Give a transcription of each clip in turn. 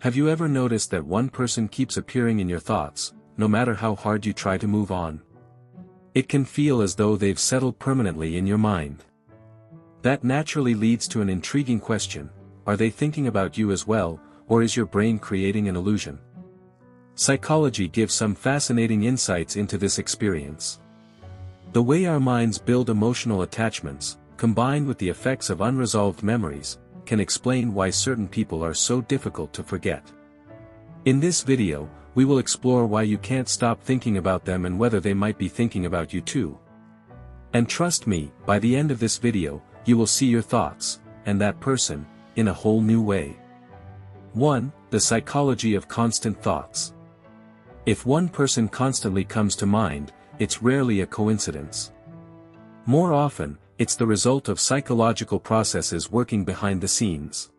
Have you ever noticed that one person keeps appearing in your thoughts, no matter how hard you try to move on? It can feel as though they've settled permanently in your mind. That naturally leads to an intriguing question: are they thinking about you as well, or is your brain creating an illusion? Psychology gives some fascinating insights into this experience. The way our minds build emotional attachments, combined with the effects of unresolved memories, can explain why certain people are so difficult to forget. In this video, we will explore why you can't stop thinking about them and whether they might be thinking about you too. And trust me, by the end of this video, you will see your thoughts, and that person, in a whole new way. 1. The psychology of constant thoughts. If one person constantly comes to mind, it's rarely a coincidence. More often, it's the result of psychological processes working behind the scenes.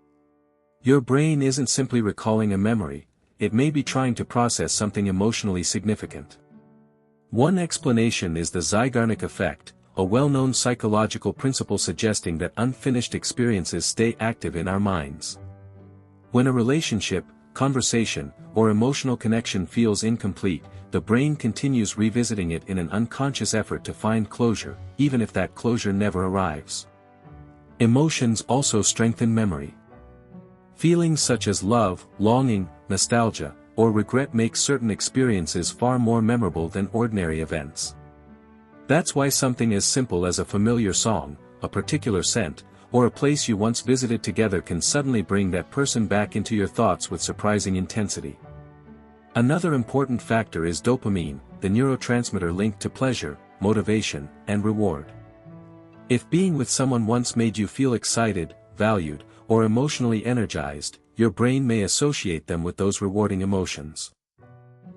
Your brain isn't simply recalling a memory, it may be trying to process something emotionally significant. One explanation is the Zeigarnik effect, a well-known psychological principle suggesting that unfinished experiences stay active in our minds. When a relationship, conversation, or emotional connection feels incomplete, the brain continues revisiting it in an unconscious effort to find closure, even if that closure never arrives. Emotions also strengthen memory. Feelings such as love, longing, nostalgia, or regret make certain experiences far more memorable than ordinary events. That's why something as simple as a familiar song, a particular scent, or a place you once visited together can suddenly bring that person back into your thoughts with surprising intensity. Another important factor is dopamine, the neurotransmitter linked to pleasure, motivation, and reward. If being with someone once made you feel excited, valued, or emotionally energized, your brain may associate them with those rewarding emotions.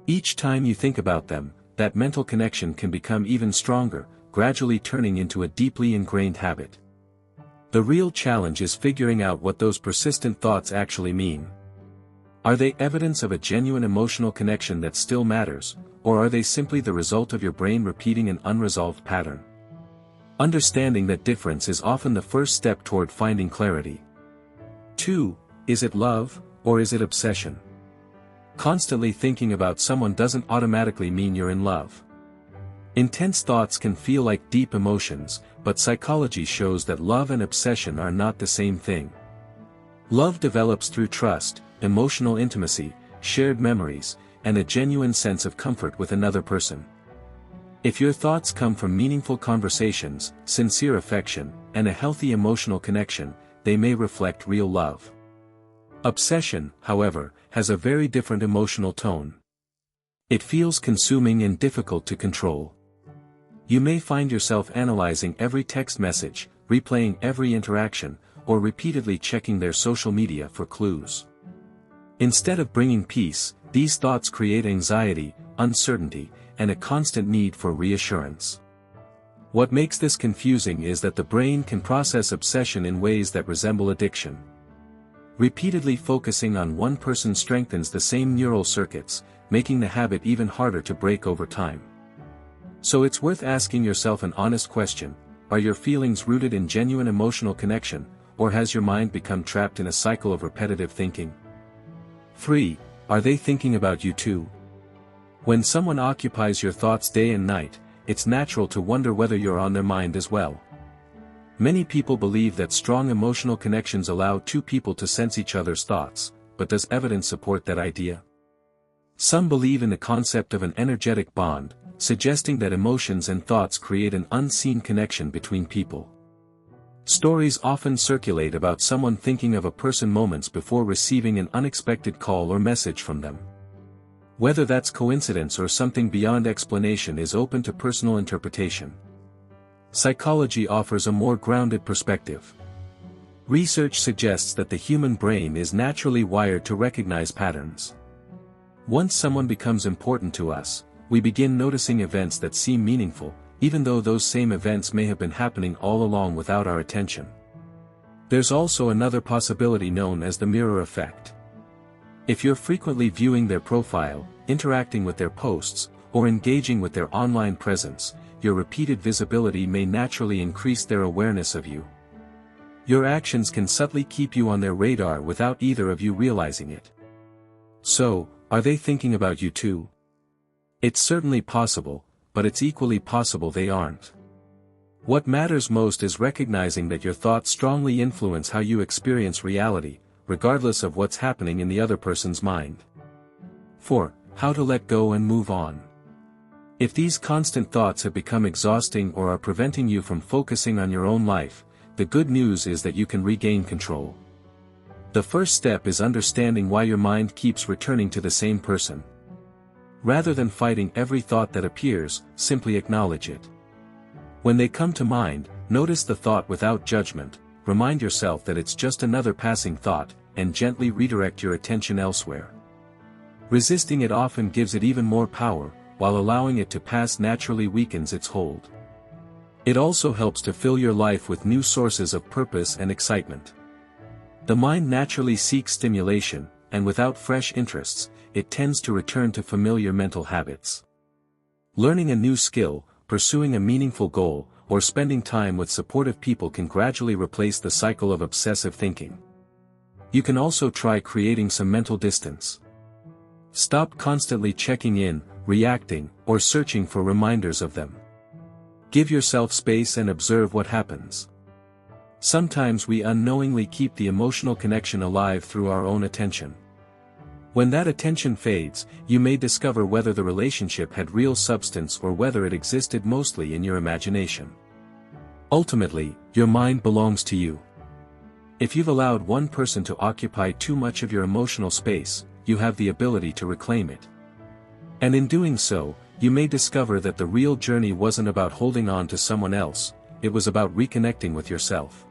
Each time you think about them, that mental connection can become even stronger, gradually turning into a deeply ingrained habit. The real challenge is figuring out what those persistent thoughts actually mean. Are they evidence of a genuine emotional connection that still matters, or are they simply the result of your brain repeating an unresolved pattern? Understanding that difference is often the first step toward finding clarity. 2. Is it love, or is it obsession? Constantly thinking about someone doesn't automatically mean you're in love. Intense thoughts can feel like deep emotions, but psychology shows that love and obsession are not the same thing. Love develops through trust, emotional intimacy, shared memories, and a genuine sense of comfort with another person. If your thoughts come from meaningful conversations, sincere affection, and a healthy emotional connection, they may reflect real love. Obsession, however, has a very different emotional tone. It feels consuming and difficult to control. You may find yourself analyzing every text message, replaying every interaction, or repeatedly checking their social media for clues. Instead of bringing peace, these thoughts create anxiety, uncertainty, and a constant need for reassurance. What makes this confusing is that the brain can process obsession in ways that resemble addiction. Repeatedly focusing on one person strengthens the same neural circuits, making the habit even harder to break over time. So it's worth asking yourself an honest question: are your feelings rooted in genuine emotional connection, or has your mind become trapped in a cycle of repetitive thinking? 3. Are they thinking about you too? When someone occupies your thoughts day and night, it's natural to wonder whether you're on their mind as well. Many people believe that strong emotional connections allow two people to sense each other's thoughts, but does evidence support that idea? Some believe in the concept of an energetic bond, suggesting that emotions and thoughts create an unseen connection between people. Stories often circulate about someone thinking of a person moments before receiving an unexpected call or message from them. Whether that's coincidence or something beyond explanation is open to personal interpretation. Psychology offers a more grounded perspective. Research suggests that the human brain is naturally wired to recognize patterns. Once someone becomes important to us, we begin noticing events that seem meaningful, even though those same events may have been happening all along without our attention. There's also another possibility known as the mirror effect. If you're frequently viewing their profile, interacting with their posts, or engaging with their online presence, your repeated visibility may naturally increase their awareness of you. Your actions can subtly keep you on their radar without either of you realizing it. So, are they thinking about you too? It's certainly possible, but it's equally possible they aren't. What matters most is recognizing that your thoughts strongly influence how you experience reality, regardless of what's happening in the other person's mind. 4. How to let go and move on. If these constant thoughts have become exhausting or are preventing you from focusing on your own life, the good news is that you can regain control. The first step is understanding why your mind keeps returning to the same person. Rather than fighting every thought that appears, simply acknowledge it. When they come to mind, notice the thought without judgment, remind yourself that it's just another passing thought, and gently redirect your attention elsewhere. Resisting it often gives it even more power, while allowing it to pass naturally weakens its hold. It also helps to fill your life with new sources of purpose and excitement. The mind naturally seeks stimulation, and without fresh interests, it tends to return to familiar mental habits. Learning a new skill, pursuing a meaningful goal, or spending time with supportive people can gradually replace the cycle of obsessive thinking. You can also try creating some mental distance. Stop constantly checking in, reacting, or searching for reminders of them. Give yourself space and observe what happens. Sometimes we unknowingly keep the emotional connection alive through our own attention. When that attention fades, you may discover whether the relationship had real substance or whether it existed mostly in your imagination. Ultimately, your mind belongs to you. If you've allowed one person to occupy too much of your emotional space, you have the ability to reclaim it. And in doing so, you may discover that the real journey wasn't about holding on to someone else, it was about reconnecting with yourself.